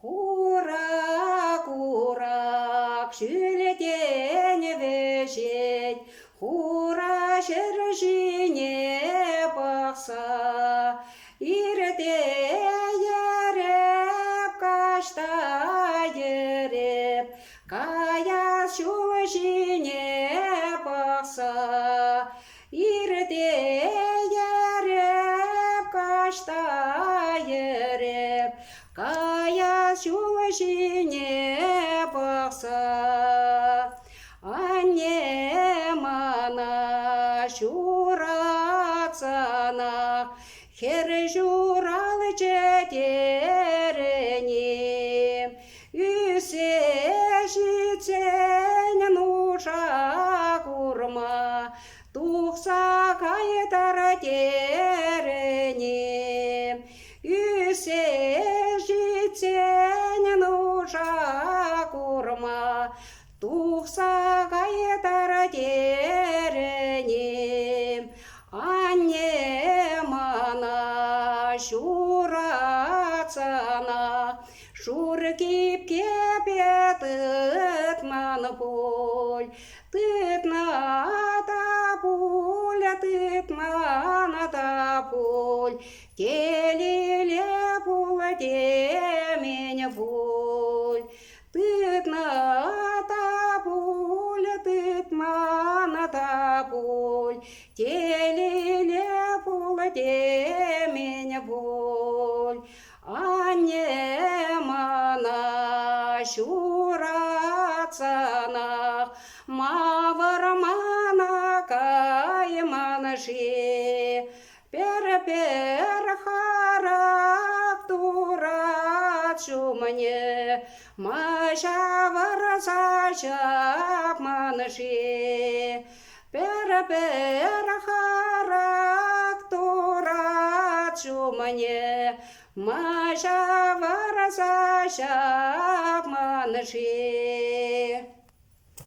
Курак, шүлетен вешет, хура шыржине бақса, ирте ереп, кашта ереп, кая шулжине бақса, ирте ереп, кашта ереп, кая шулжине бақса. Анне мана шурацана, хер журал жетеріне, үсе житсен нуша курма, тухса кайтар теріне, үсе житсен нуша курма, тухса кайтар теріне. Анне мана шурацана, шур кип кепе тытман пуль, тытна та пуль, тытман та пуль, телеле пуль, темень пуль, тытна та пуль, тытман та пуль, телеле пуль, темень пуль. Анне мана шурацана, мавар мана кайманши, пер харак турачу мне, машавар сачап манши, пер харак турачу мне, машавар сачап манши.